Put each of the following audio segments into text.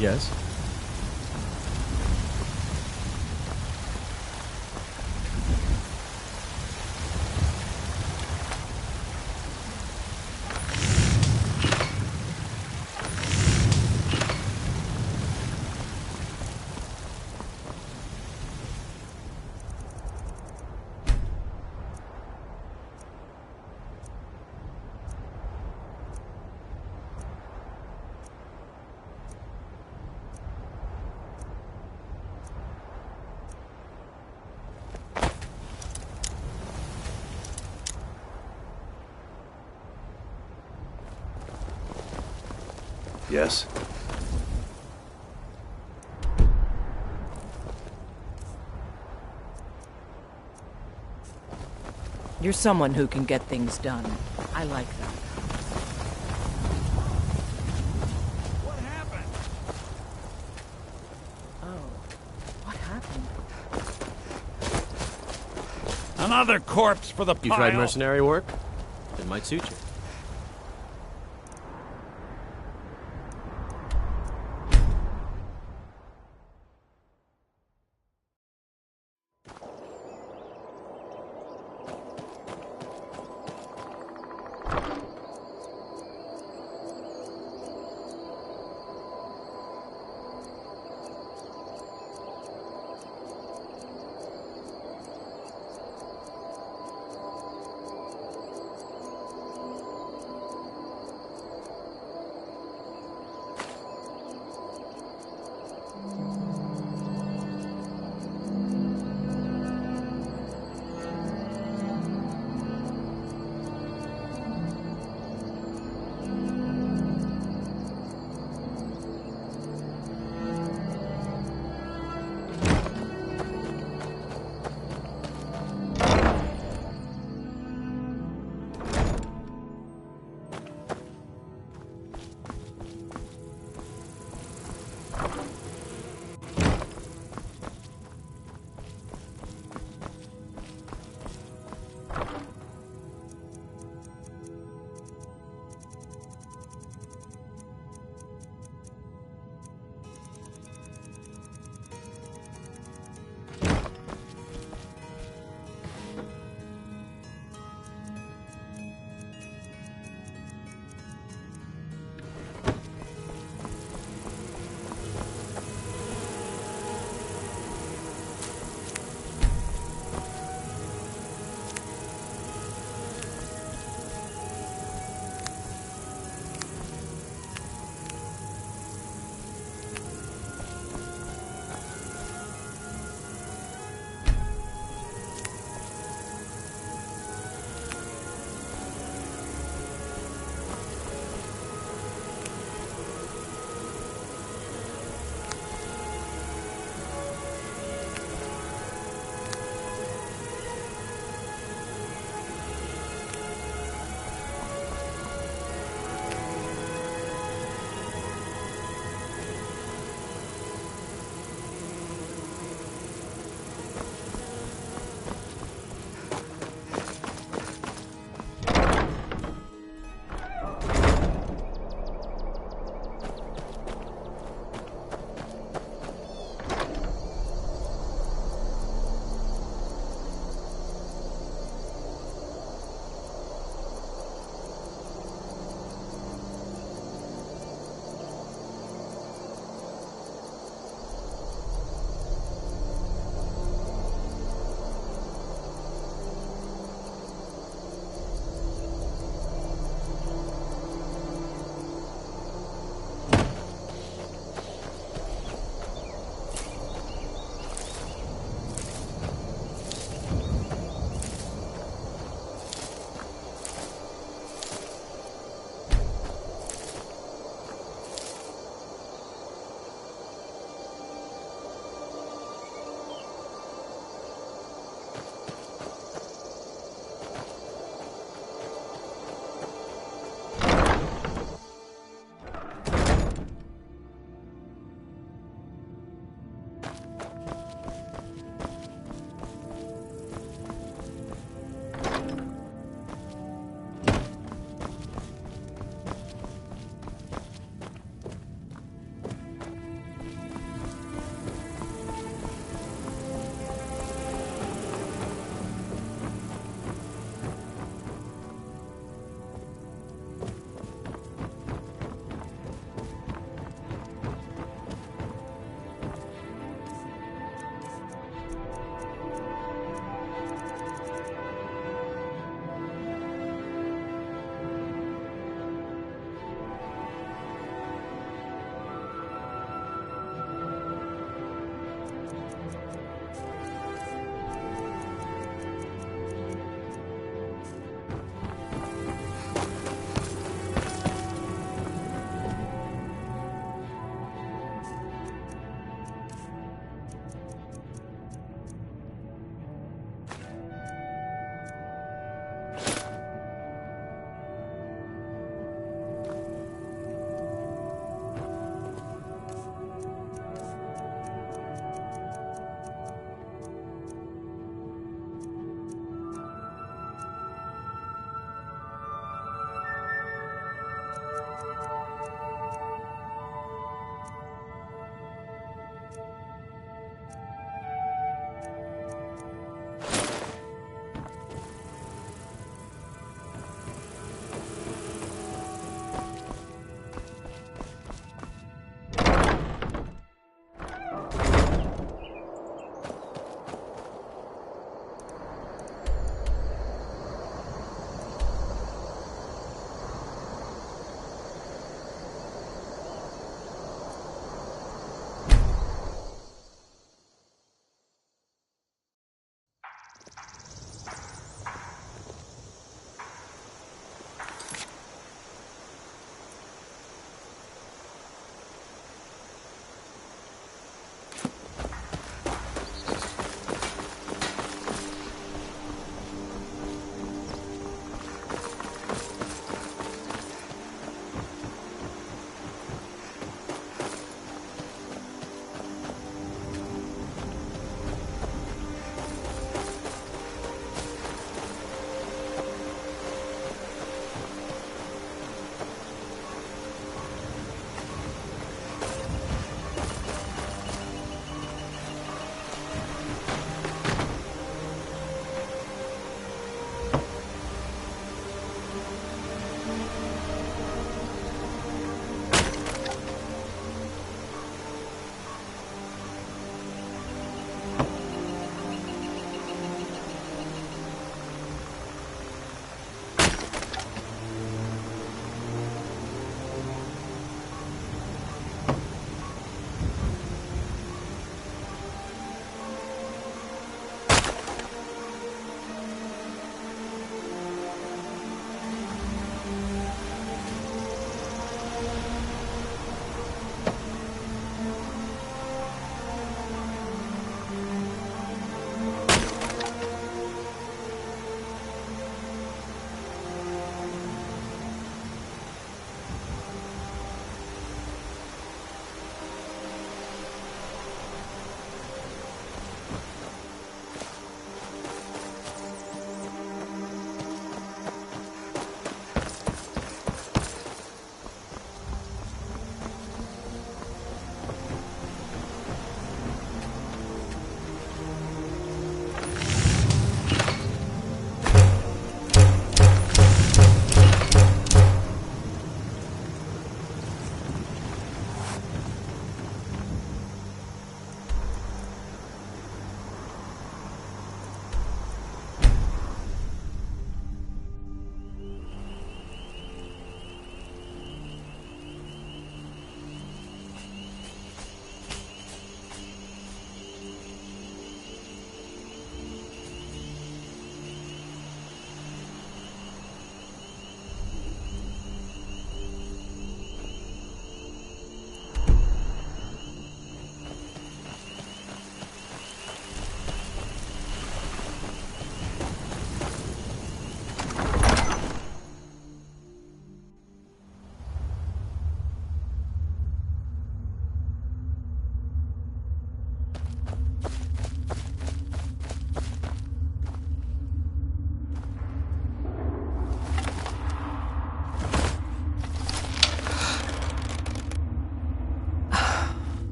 Yes? Yes? You're someone who can get things done. I like that. What happened? Oh. What happened? Another corpse for the pile. You tried mercenary work? It might suit you.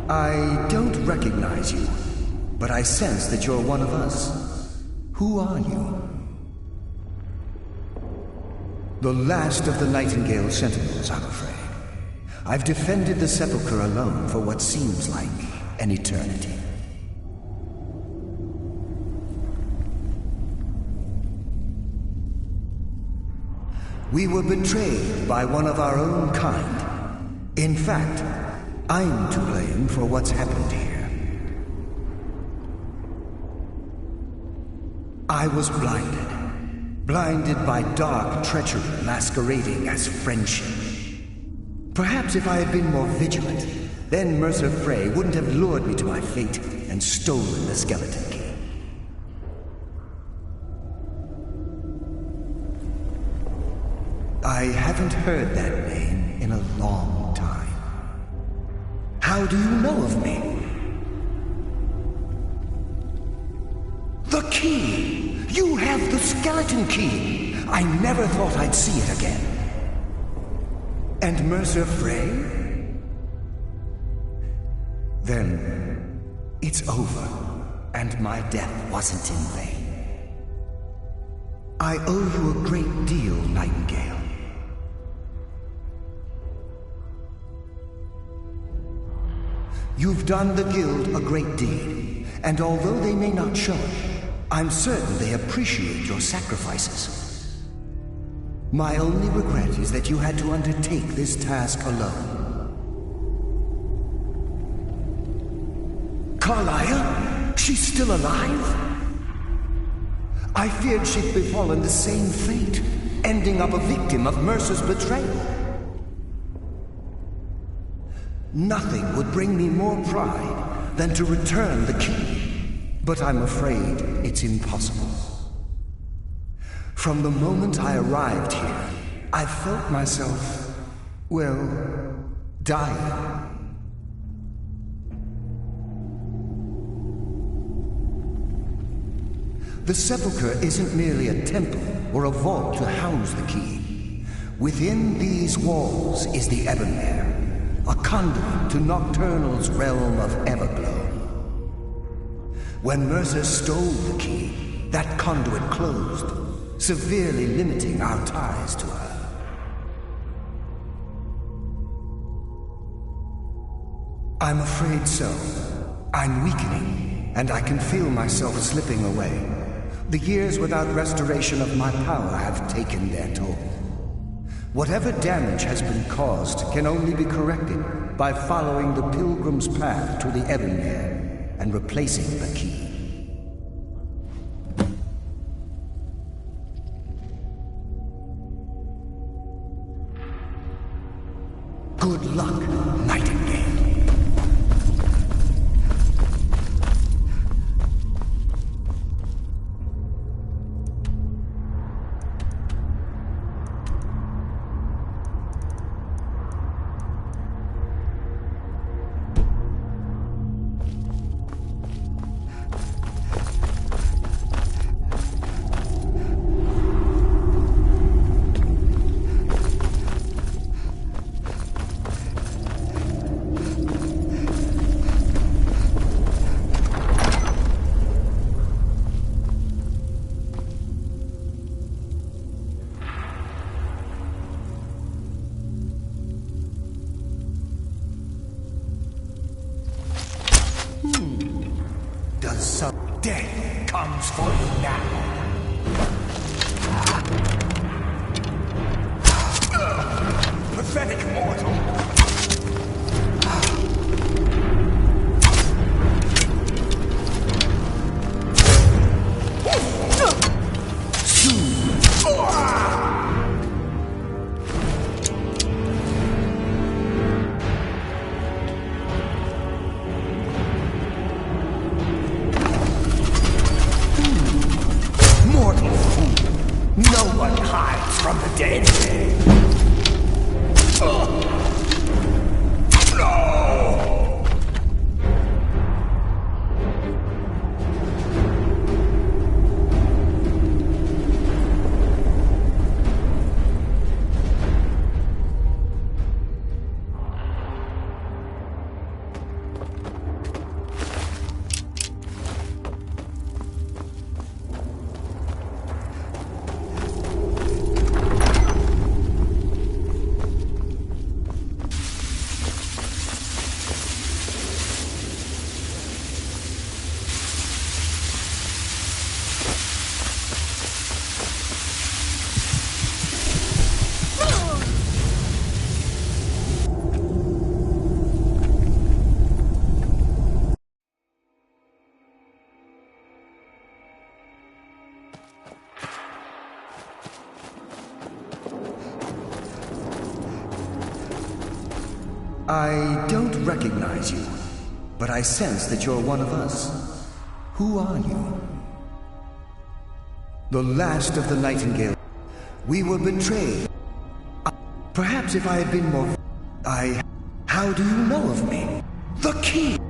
I don't recognize you, but I sense that you're one of us. Who are you? The last of the Nightingale Sentinels, I'm afraid. I've defended the Sepulchre alone for what seems like an eternity. We were betrayed by one of our own kind. In fact, I'm to blame for what's happened here. I was blinded by dark treachery masquerading as friendship. Perhaps if I had been more vigilant, then Mercer Frey wouldn't have lured me to my fate and stolen the skeleton key. I haven't heard that name in a long time. How do you know of me? The key! You have the skeleton key! I never thought I'd see it again. And Mercer Frey? Then it's over, and my death wasn't in vain. I owe you a great deal, Nightingale. You've done the Guild a great deed, and although they may not show it, I'm certain they appreciate your sacrifices. My only regret is that you had to undertake this task alone. Carlia? She's still alive? I feared she'd befallen the same fate, ending up a victim of Mercer's betrayal. Nothing would bring me more pride than to return the key, but I'm afraid it's impossible. From the moment I arrived here, I felt myself, well, dying. The Sepulchre isn't merely a temple or a vault to house the key. Within these walls is the Ebonmere, a conduit to Nocturnal's realm of Everglow. When Mercer stole the key, that conduit closed, severely limiting our ties to her. I'm afraid so. I'm weakening, and I can feel myself slipping away. The years without restoration of my power have taken their toll. Whatever damage has been caused can only be corrected by following the Pilgrim's path to the Ebonmere and replacing the key. Good luck, Nightingale. Death comes for you now. Pathetic mortal. I don't recognize you, but I sense that you're one of us. Who are you? The last of the Nightingale. We were betrayed. Perhaps if I had been more... How do you know of me? The King!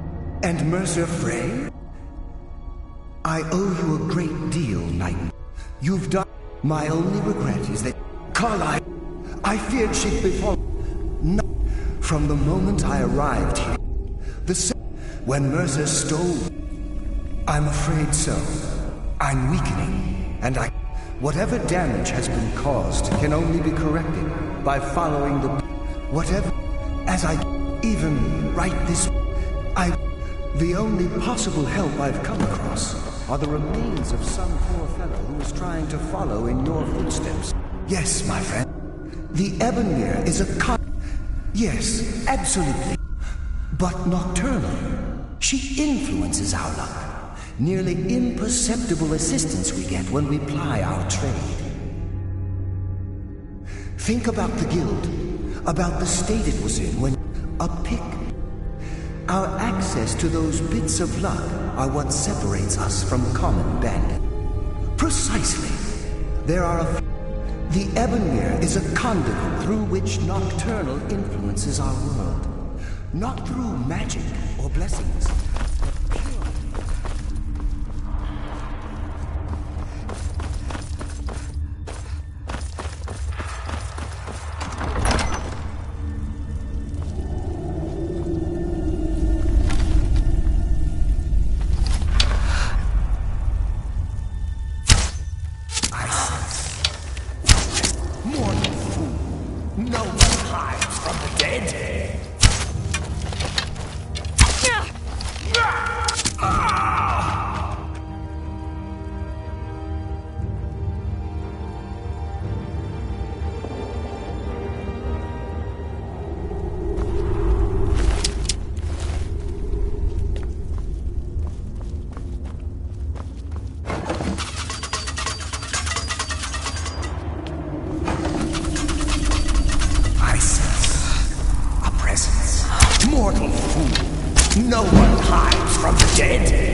And Mercer Frey? I owe you a great deal, Nightingale. You've done... My only regret is that... Carlyle, I feared she'd befall... No. From the moment I arrived here, when Mercer stole... I'm afraid so. I'm weakening, and whatever damage has been caused can only be corrected by following the... Whatever... As I even write this... The only possible help I've come across are the remains of some poor fellow who is trying to follow in your footsteps. Yes, my friend. The Ebonmere is a Yes, absolutely. But nocturnal. She influences our luck. Nearly imperceptible assistance we get when we ply our trade. Think about the guild. About the state it was in when a pick. Our access to those bits of luck are what separates us from common bandit. Precisely. There are The Ebonmere is a conduit through which Nocturnal influences our world. Not through magic or blessings. Mortal fool! No one hides from the dead!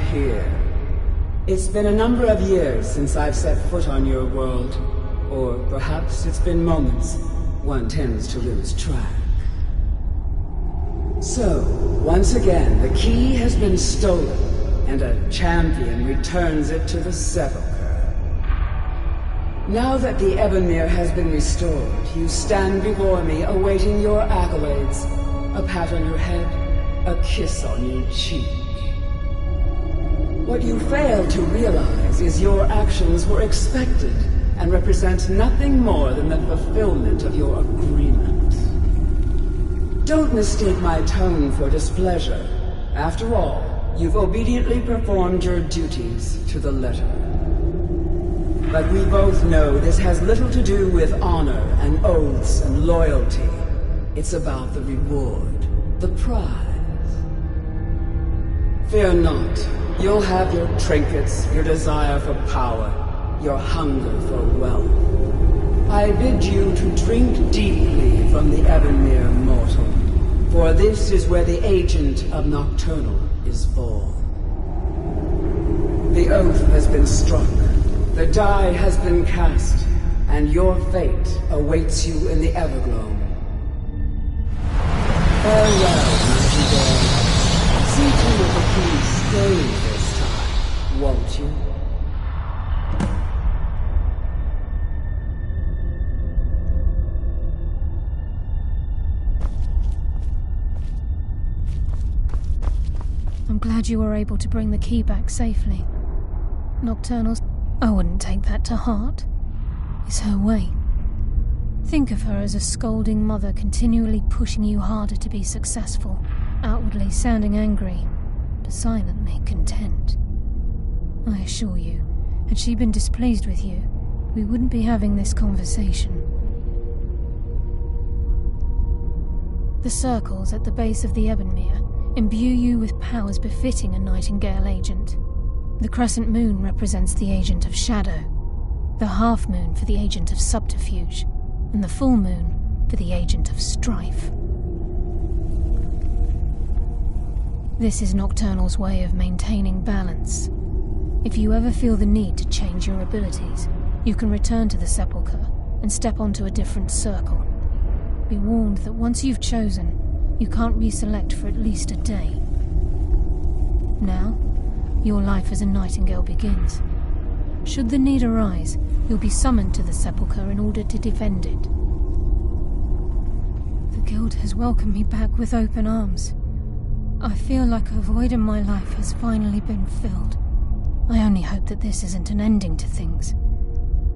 here. It's been a number of years since I've set foot on your world. Or perhaps it's been moments. One tends to lose track. So, once again, the key has been stolen, and a champion returns it to the sepulchre. Now that the Ebonmere has been restored, you stand before me awaiting your accolades. A pat on your head, a kiss on your cheek. What you fail to realize is your actions were expected and represent nothing more than the fulfillment of your agreement. Don't mistake my tone for displeasure. After all, you've obediently performed your duties to the letter. But we both know this has little to do with honor and oaths and loyalty. It's about the reward, the prize. Fear not. You'll have your trinkets, your desire for power, your hunger for wealth. I bid you to drink deeply from the Ebonmere mortal, for this is where the agent of Nocturnal is born. The oath has been struck. The die has been cast, and your fate awaits you in the Everglow. Farewell, Nightingale. See to it the keys stay this time, won't you? I'm glad you were able to bring the key back safely. Nocturnal's... I wouldn't take that to heart. It's her way. Think of her as a scolding mother continually pushing you harder to be successful, outwardly sounding angry, but silently content. I assure you, had she been displeased with you, we wouldn't be having this conversation. The circles at the base of the Ebonmere imbue you with powers befitting a Nightingale agent. The crescent moon represents the agent of shadow, the half moon for the agent of subterfuge, and the full moon for the agent of strife. This is Nocturnal's way of maintaining balance. If you ever feel the need to change your abilities, you can return to the sepulchre and step onto a different circle. Be warned that once you've chosen, you can't reselect for at least a day. Now, your life as a Nightingale begins. Should the need arise, you'll be summoned to the sepulchre in order to defend it. The Guild has welcomed me back with open arms. I feel like a void in my life has finally been filled. I only hope that this isn't an ending to things,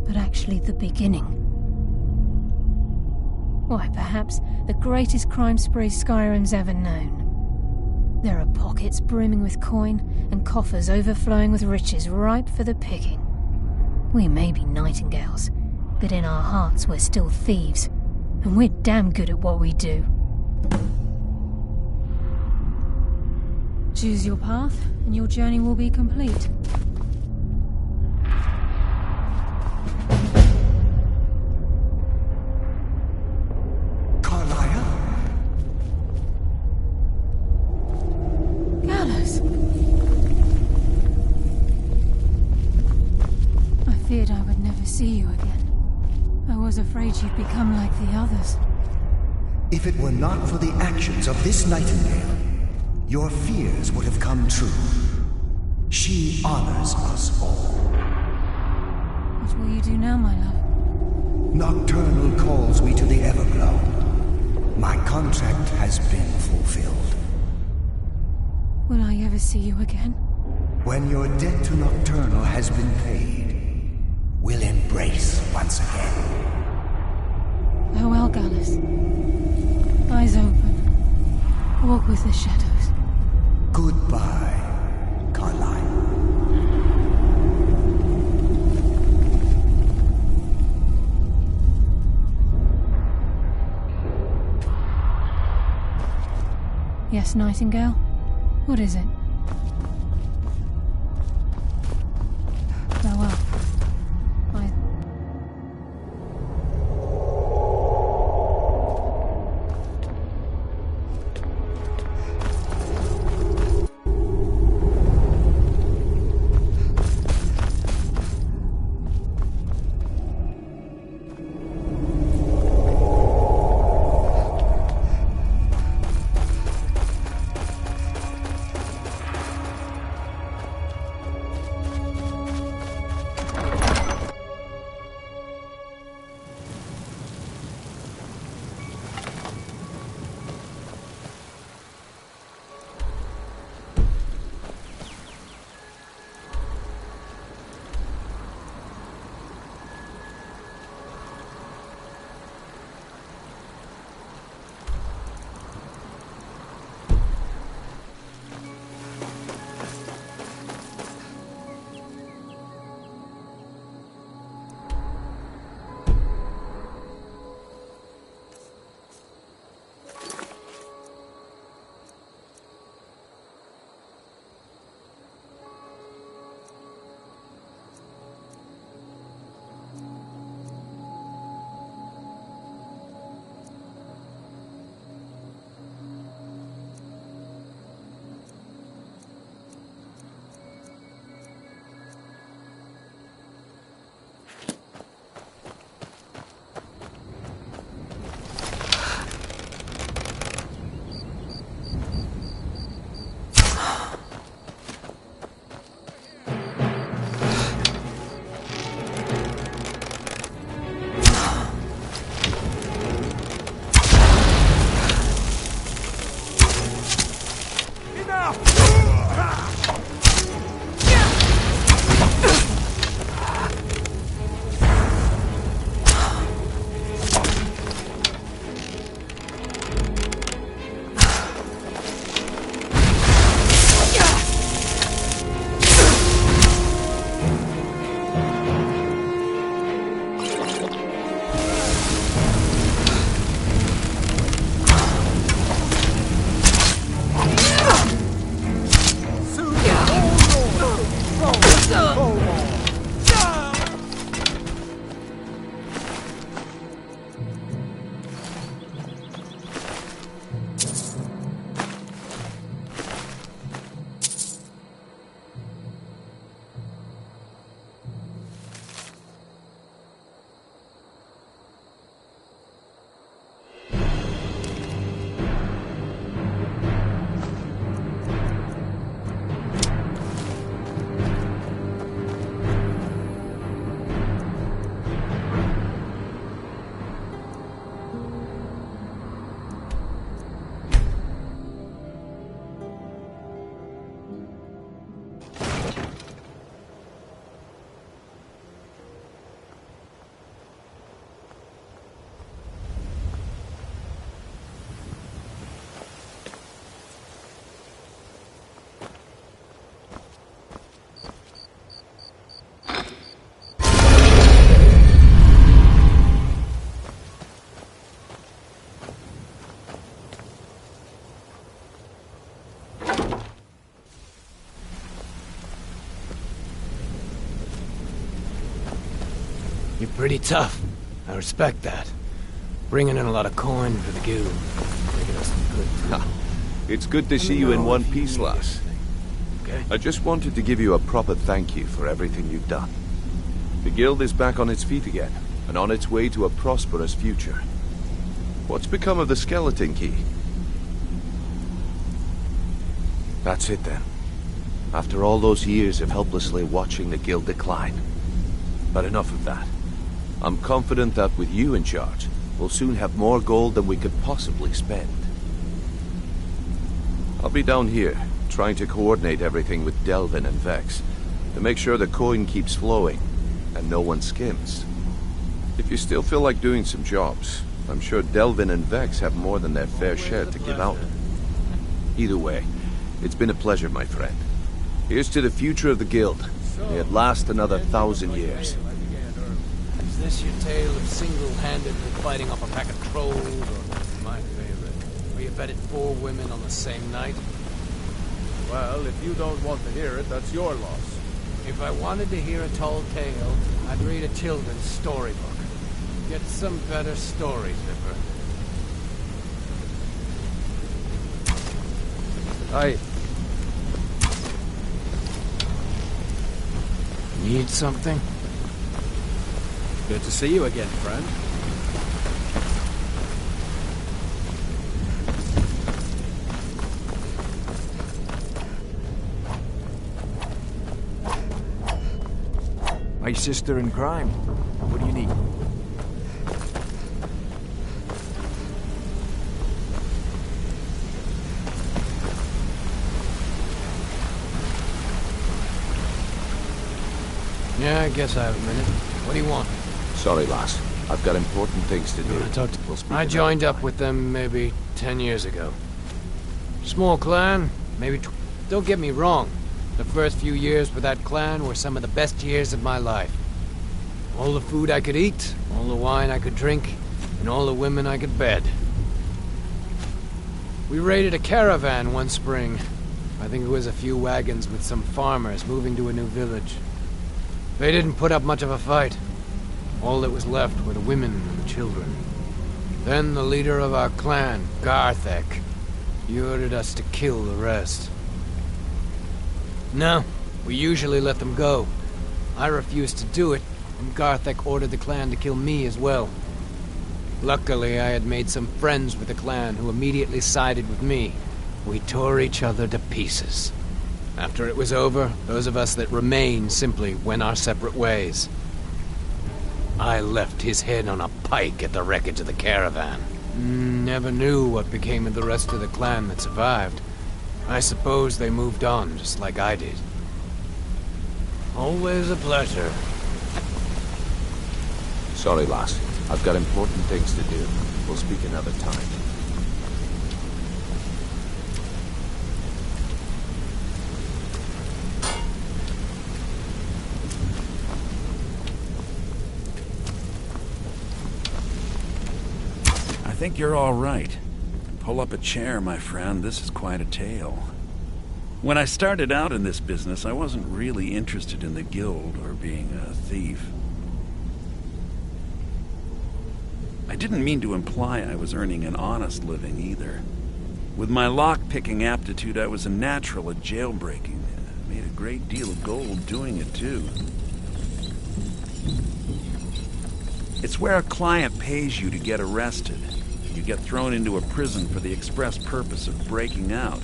but actually the beginning. Why, perhaps the greatest crime spree Skyrim's ever known. There are pockets brimming with coin and coffers overflowing with riches ripe for the picking. We may be Nightingales, but in our hearts we're still thieves, and we're damn good at what we do. Choose your path, and your journey will be complete. I would never see you again. I was afraid you'd become like the others. If it were not for the actions of this Nightingale, your fears would have come true. She honors us all. What will you do now, my love? Nocturnal calls me to the Everglow. My contract has been fulfilled. Will I ever see you again? When your debt to Nocturnal has been paid, we'll embrace once again. Farewell, Gallus. Eyes open. Walk with the shadows. Goodbye, Carlyle. Yes, Nightingale? What is it? Farewell. You're pretty tough. I respect that. Bringing in a lot of coin for the guild. Making us good. It's good to see you in one piece, lass. Okay. I just wanted to give you a proper thank you for everything you've done. The guild is back on its feet again, and on its way to a prosperous future. What's become of the skeleton key? That's it then. After all those years of helplessly watching the guild decline. But enough of that. I'm confident that with you in charge, we'll soon have more gold than we could possibly spend. I'll be down here, trying to coordinate everything with Delvin and Vex, to make sure the coin keeps flowing, and no one skims. If you still feel like doing some jobs, I'm sure Delvin and Vex have more than their fair share to give out. Either way, it's been a pleasure, my friend. Here's to the future of the guild. May it last another 1,000 years. Is this your tale of single-handedly fighting off a pack of trolls, or my favorite, where you bedded 4 women on the same night? Well, if you don't want to hear it, that's your loss. If I wanted to hear a tall tale, I'd read a children's storybook. Get some better stories, Zipper. Aye. Need something? Good to see you again, friend. My sister in crime. What do you need? Yeah, I guess I have a minute. What do you want? Sorry, lass. I've got important things to do. We'll speak I joined up with them maybe 10 years ago. Small clan, maybe don't get me wrong. The first few years with that clan were some of the best years of my life. All the food I could eat, all the wine I could drink, and all the women I could bed. We raided a caravan one spring. I think it was a few wagons with some farmers moving to a new village. They didn't put up much of a fight. All that was left were the women and the children. Then the leader of our clan, Garthek, he ordered us to kill the rest. No, we usually let them go. I refused to do it, and Garthek ordered the clan to kill me as well. Luckily, I had made some friends with the clan who immediately sided with me. We tore each other to pieces. After it was over, those of us that remained simply went our separate ways. I left his head on a pike at the wreckage of the caravan. Never knew what became of the rest of the clan that survived. I suppose they moved on, just like I did. Always a pleasure. Sorry, lass. I've got important things to do. We'll speak another time. I think you're all right. Pull up a chair, my friend. This is quite a tale. When I started out in this business, I wasn't really interested in the guild or being a thief. I didn't mean to imply I was earning an honest living either. With my lock-picking aptitude, I was a natural at jailbreaking. I made a great deal of gold doing it, too. It's where a client pays you to get arrested. You get thrown into a prison for the express purpose of breaking out.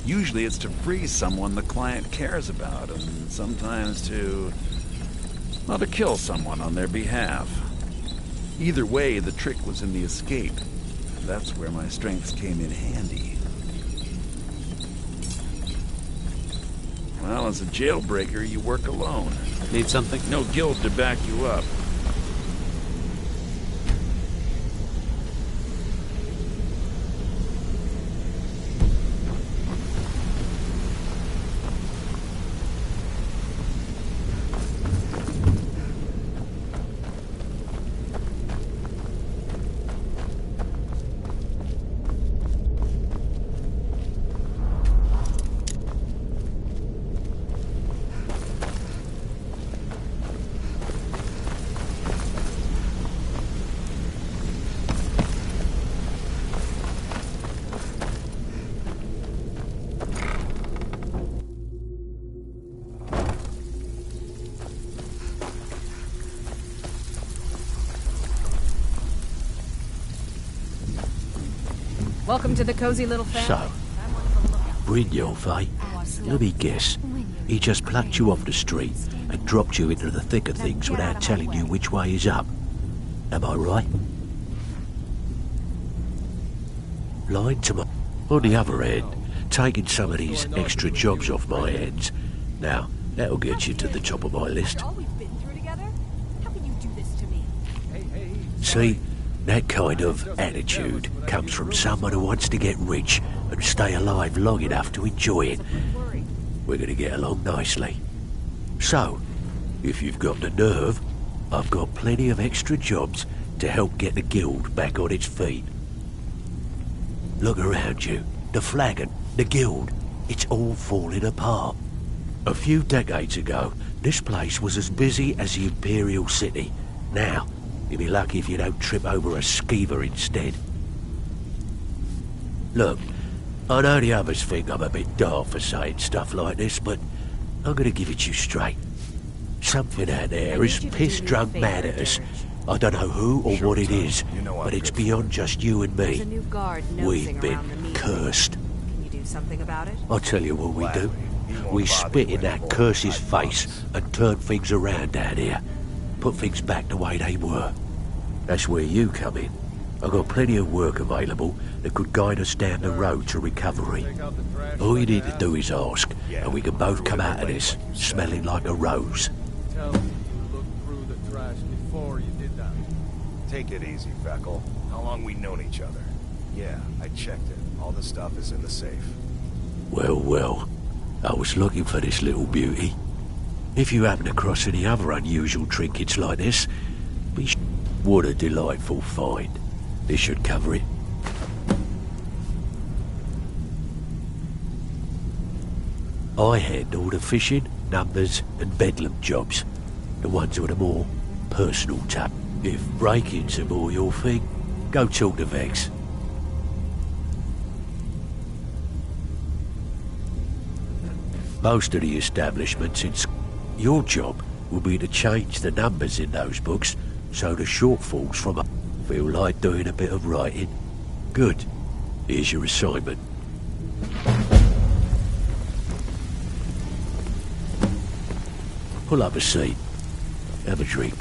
Usually it's to free someone the client cares about, and sometimes to kill someone on their behalf. Either way, the trick was in the escape. That's where my strengths came in handy. Well, as a jailbreaker, you work alone. Need something? No guild to back you up. Welcome to the cozy little family. So, Brynjolf, eh? Let me guess. He just plucked you off the street and dropped you into the thick of things without telling you which way is up. Am I right? Lying to my... On the other hand, taking some of these extra jobs off my hands. Now, that'll get you to the top of my list. See, that kind of attitude comes from someone who wants to get rich and stay alive long enough to enjoy it. We're going to get along nicely. So, if you've got the nerve, I've got plenty of extra jobs to help get the guild back on its feet. Look around you. The flagon, the guild, it's all falling apart. A few decades ago, this place was as busy as the Imperial City. Now, you'll be lucky if you don't trip over a skeever instead. Look, I know the others think I'm a bit daft for saying stuff like this, but I'm gonna give it to you straight. Something out there is piss-drunk mad at us. I don't know who or what it is, but it's beyond just you and me. We've been cursed. Can you do something about it? I'll tell you what we do. We spit in that curse's face and turn things around out here. Put things back the way they were. That's where you come in. I've got plenty of work available that could guide us down the road to recovery. All you need to do is ask, and we can both come out of this smelling like a rose. Tell me you looked through the trash before you did that. Take it easy, Feckle. How long we known each other? Yeah, I checked it. All the stuff is in the safe. Well, well. I was looking for this little beauty. If you happen across any other unusual trinkets like this, what a delightful find. This should cover it. I handle the fishing, numbers and bedlam jobs. The ones with a more personal touch. If break-ins are more your thing, go talk to Vex. Most of the establishments in your job will be to change the numbers in those books so the shortfalls from a feel like doing a bit of writing. Good. Here's your assignment. Pull up a seat. Have a drink.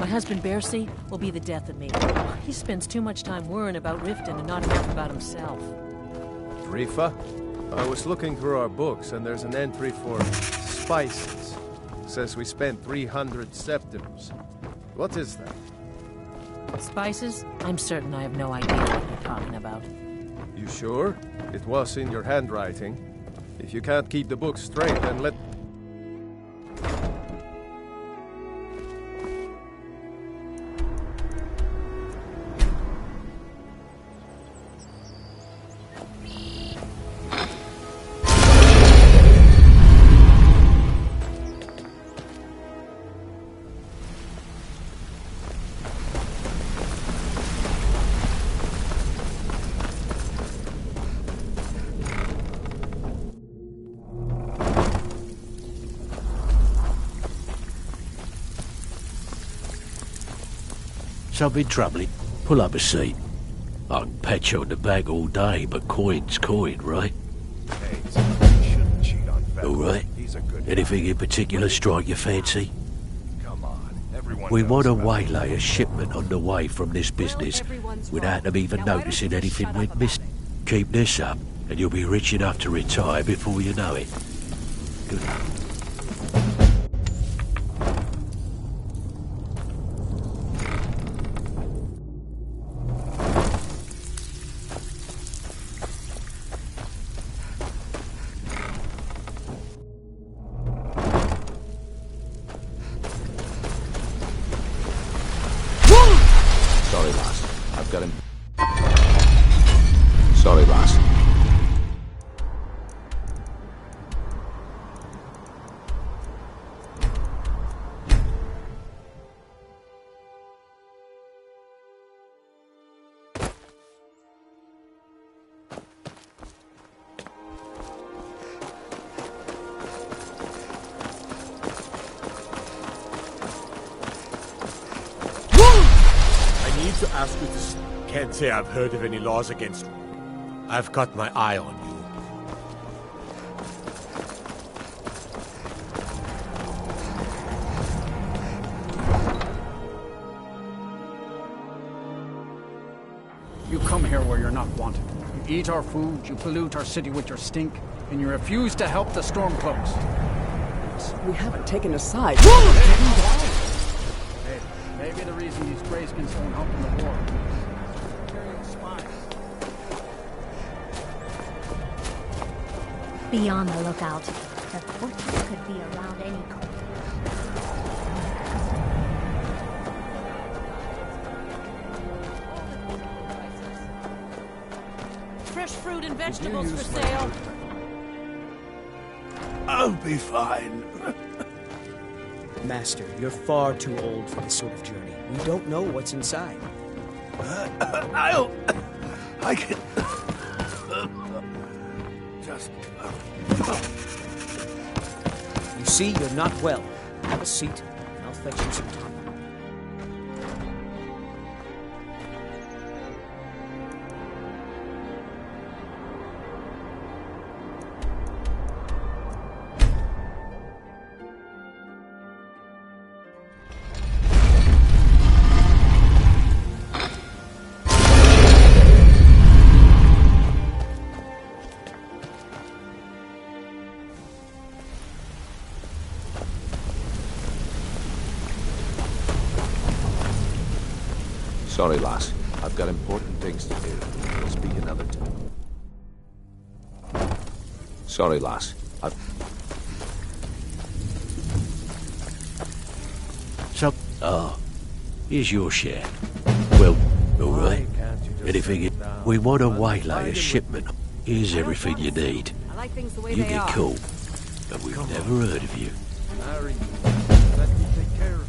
My husband, Bercy, will be the death of me. He spends too much time worrying about Riften and not enough about himself. Rifa? I was looking through our books and there's an entry for spices. Says we spent 300 septims. What is that? Spices? I'm certain I have no idea what you're talking about. You sure? It was in your handwriting. If you can't keep the book straight, then let... Something troubling. Pull up a seat. I can pat you on the back all day, but coin's coin, right? Hey, somebody shouldn't cheat on Feckle. All right. He's a good Anything guy. in particular strike your fancy? Come on, everyone We knows want to about waylay a shipment on the way from this business without them even noticing anything we'd missed. Keep this up, and you'll be rich enough to retire before you know it. Good luck. got him. Sorry, lass. To ask you to... Can't say I've heard of any laws against... I've got my eye on You come here where you're not wanted. You eat our food, you pollute our city with your stink, and you refuse to help the Stormcloaks. We haven't taken a side. Hey, maybe the reason these Greyskins won't help in the war. Carrying spies. Be on the lookout. The fortress could be around any corner. Fresh fruit and vegetables for sale. I'll be fine. Master, you're far too old for this sort of journey. We don't know what's inside. I can... Just... You see, you're not well. Have a seat, and I'll fetch you some time. Sorry, lass. I've got important things to do. We'll speak another time. Sorry, lass. Here's your share. Well, alright. Anything we want to waylay a shipment. Here's everything you need. I like things the way You they get are. cool. And we've never heard of you. Harry, let me take care of it.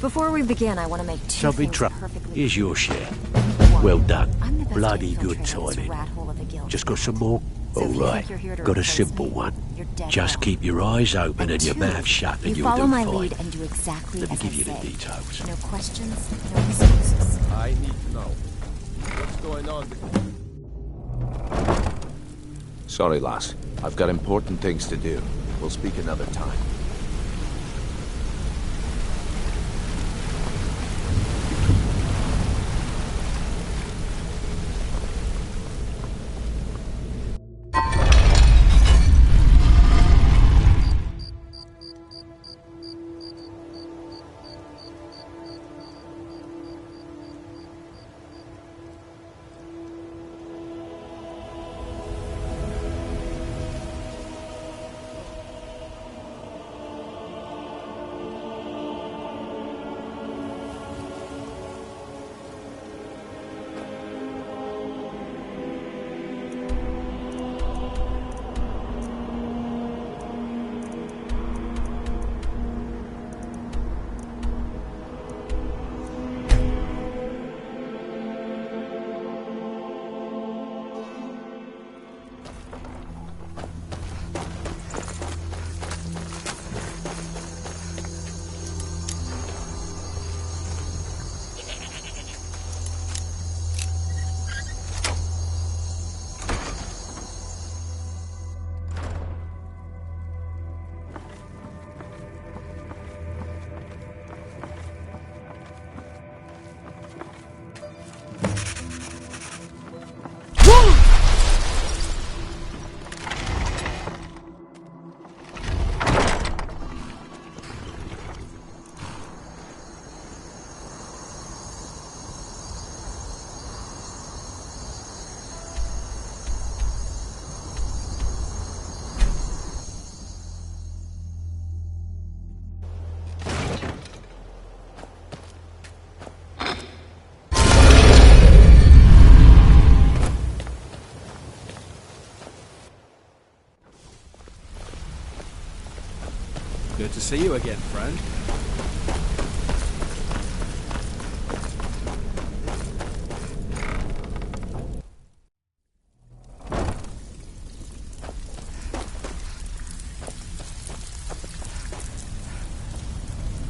Before we begin, I want to make two things perfectly Here's your share. Well done. Bloody good timing. Just got some more? Alright. Got a simple one. Just keep your eyes open and your mouth shut and you'll do fine. You follow my lead and do exactly Let me as give I you say. the details. No questions, no excuses. I need to know. What's going on? Sorry, lass. I've got important things to do. We'll speak another time. Good to see you again, friend.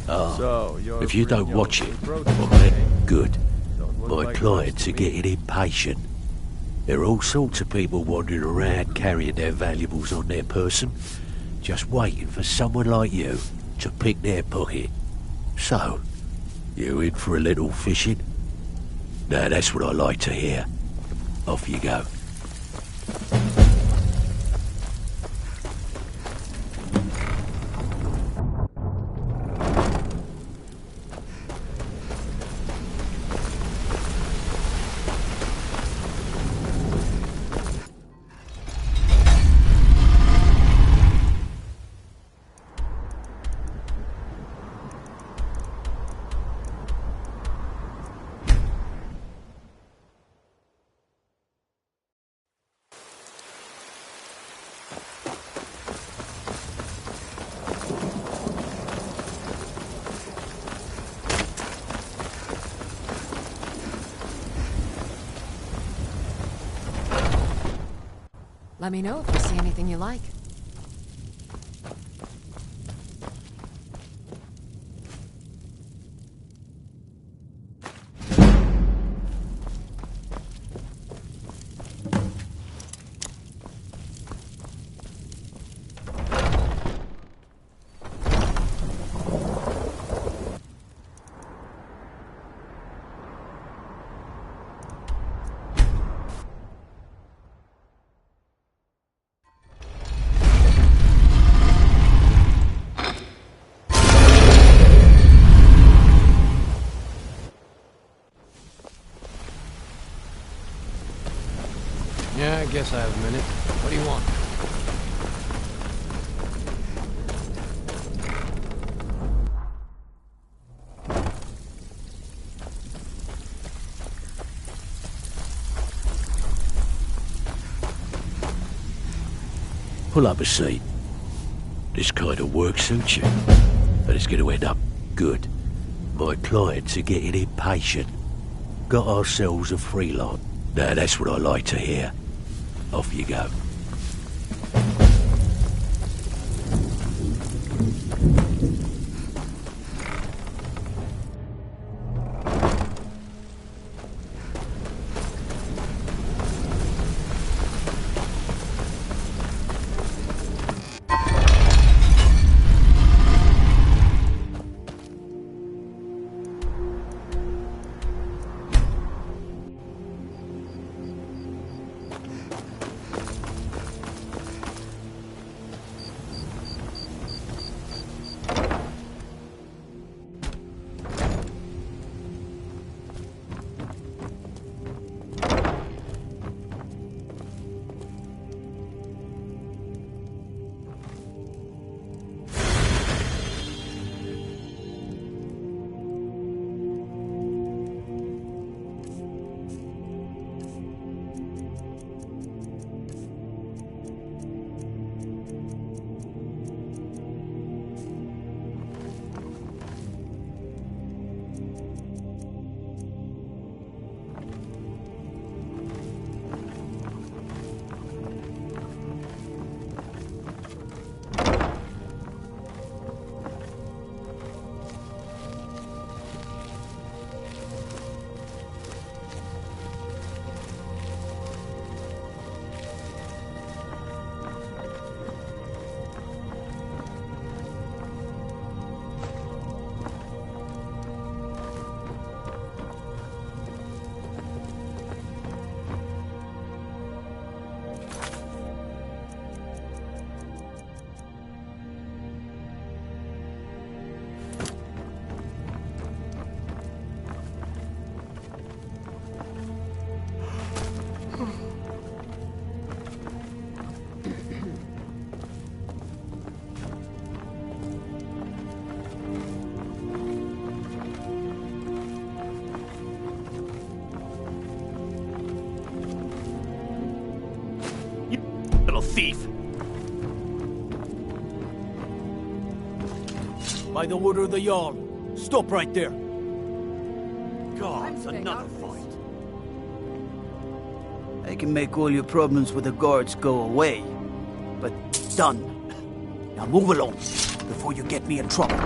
Ah, if you don't watch it, okay, good. My clients are getting impatient. There are all sorts of people wandering around carrying their valuables on their person, just waiting for someone like you to pick their pocket. So, you in for a little fishing? Now that's what I like to hear. Off you go. Let me know if you see anything you like. Yeah, I guess I have a minute. What do you want? Pull up a seat. This kind of work suits you, but it's going to end up good. My clients are getting impatient. Got ourselves a free lot. Now that's what I like to hear. Off you go. thief! By the order of the Jarl, stop right there. God, another fight. I can make all your problems with the guards go away, but done. Now move along, before you get me in trouble.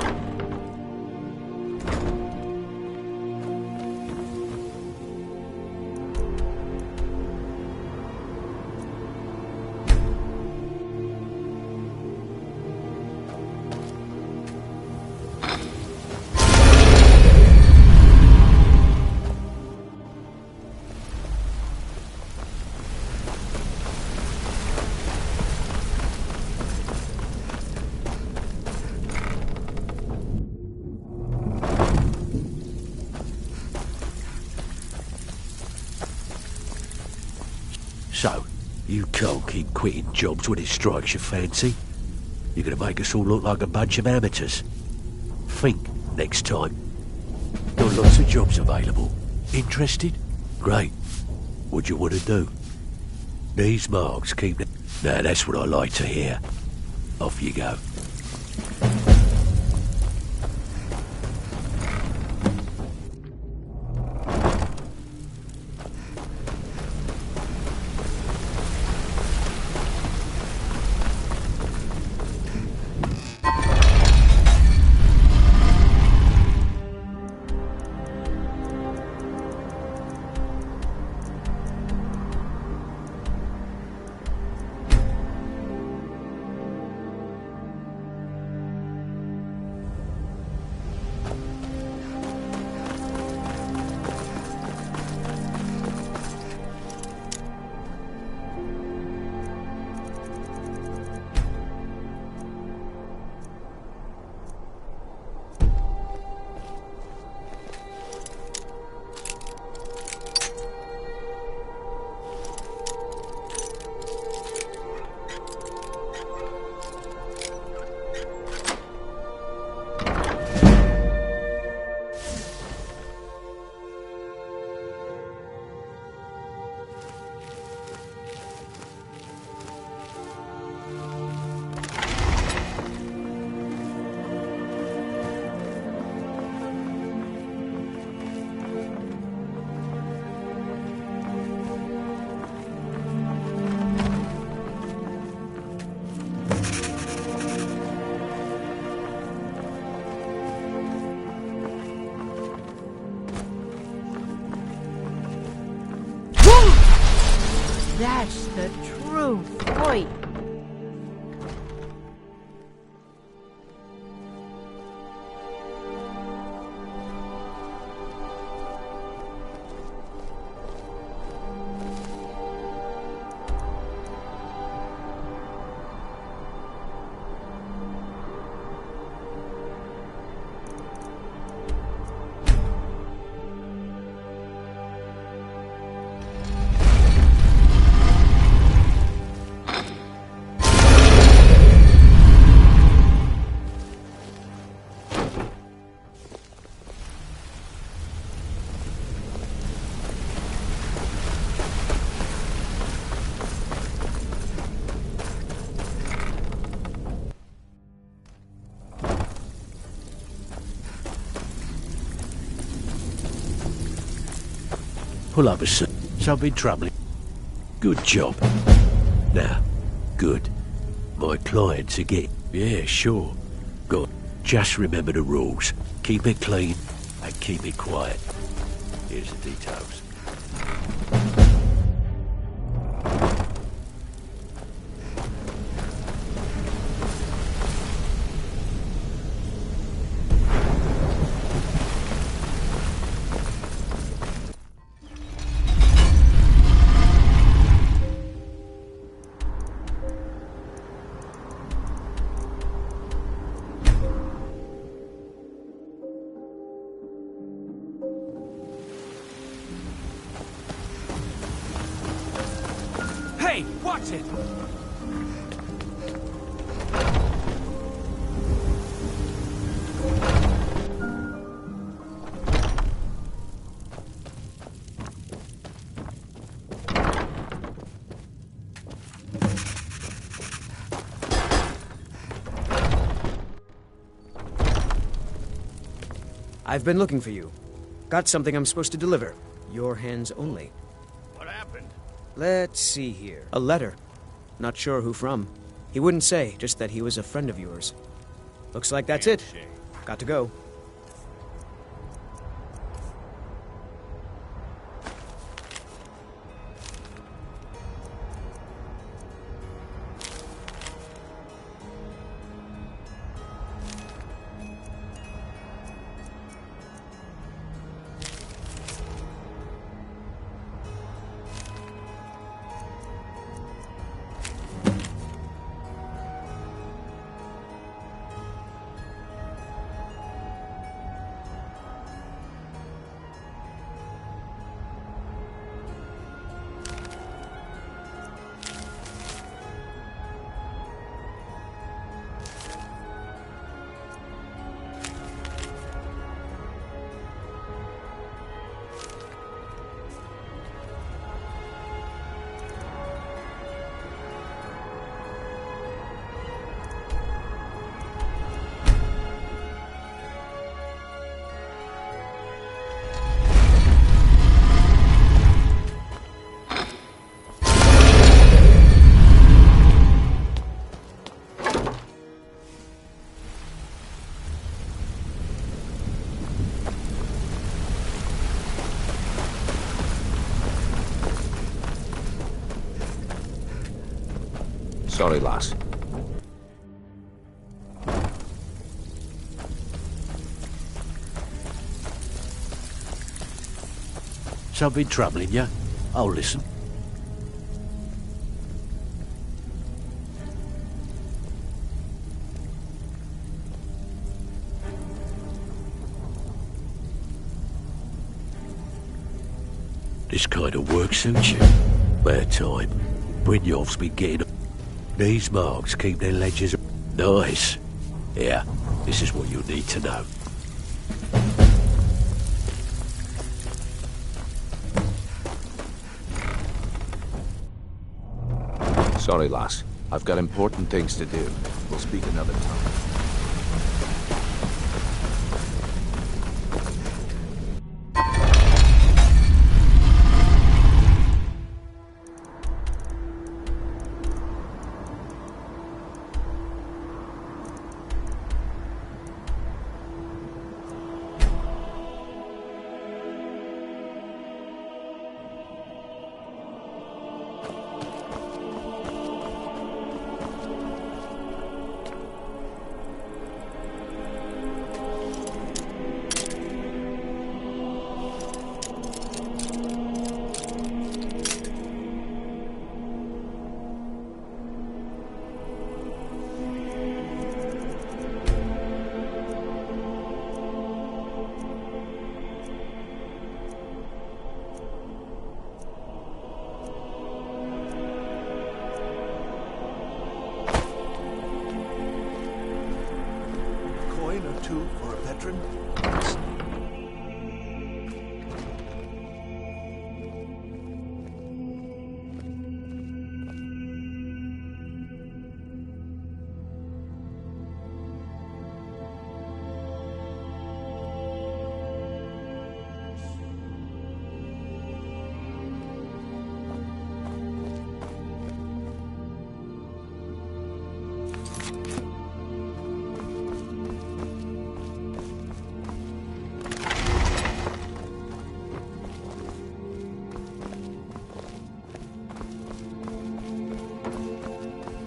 So, you can't keep quitting jobs when it strikes your fancy. You're gonna make us all look like a bunch of amateurs. Think next time. Got lots of jobs available. Interested? Great. What do you want to do? These marks keep... Now that's what I like to hear. Off you go. That's the truth. Boy. Pull up a sec. Something troubling. Good job. Now, good. My clients are getting... Yeah, sure. Good. Just remember the rules. Keep it clean and keep it quiet. Here's the details. Hey, watch it! I've been looking for you. Got something I'm supposed to deliver. Your hands only. What happened? Let's see here. A letter. Not sure who from. He wouldn't say, just that he was a friend of yours. Looks like that's it. Got to go. Sorry, lass. Something troubling you? I'll listen. This kind of work suits you? Bad time. Brynjolf's been getting... These marks keep their ledgers... Nice. Yeah, this is what you'll need to know. Sorry, lass. I've got important things to do. We'll speak another time. For a veteran?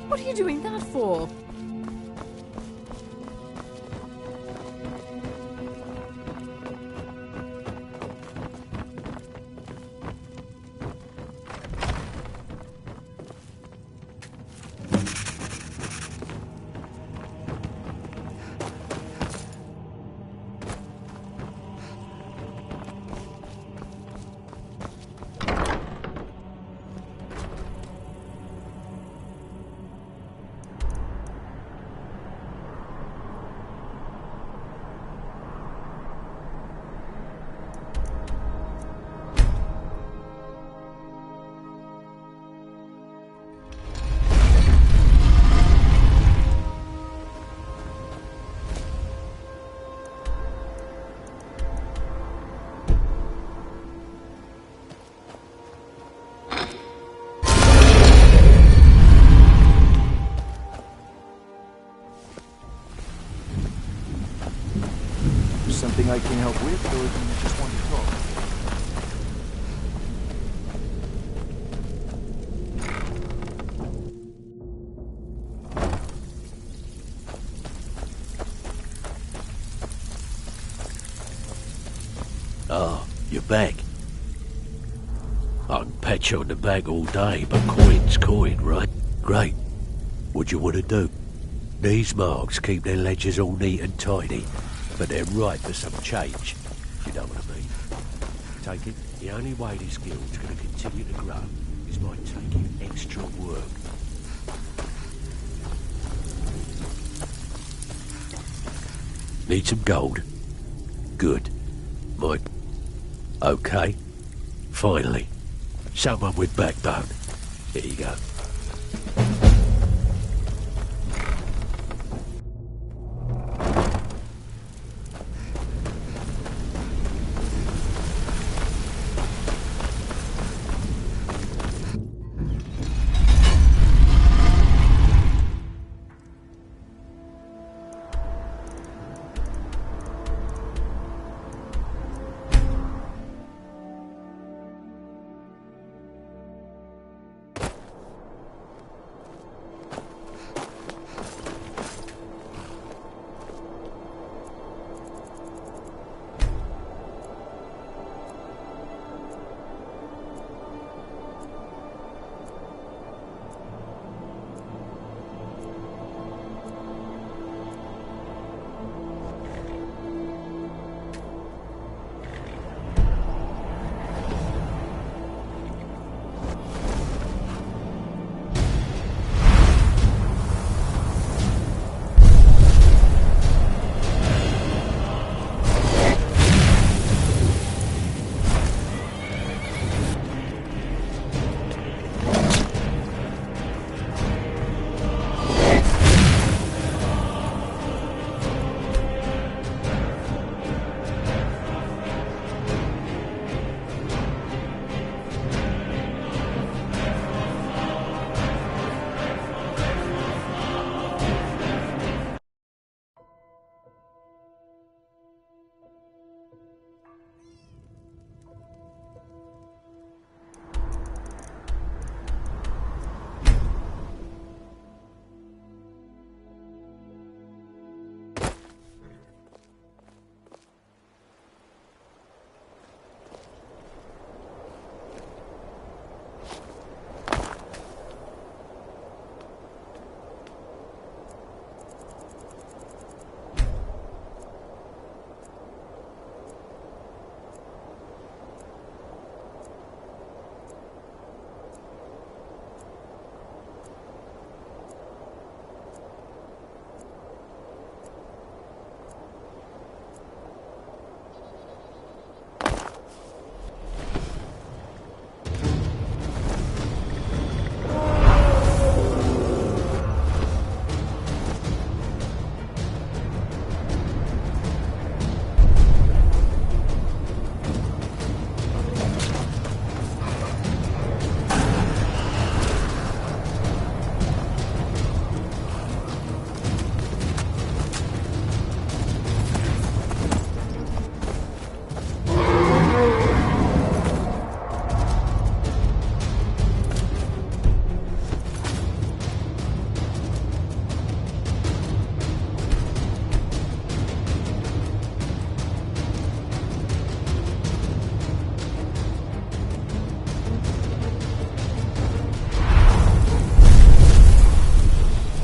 What are you doing that for? can help with, or do you just want to talk? Ah, you're back. I can pat you on the back all day, but coin's coin, right? Great. What do you want to do? These marks keep their ledgers all neat and tidy, but they're ripe for some change. You know what I mean? Take it, the only way this guild's going to continue to grow is by taking extra work. Need some gold? Good. Okay. Finally. Someone with backbone. Here you go.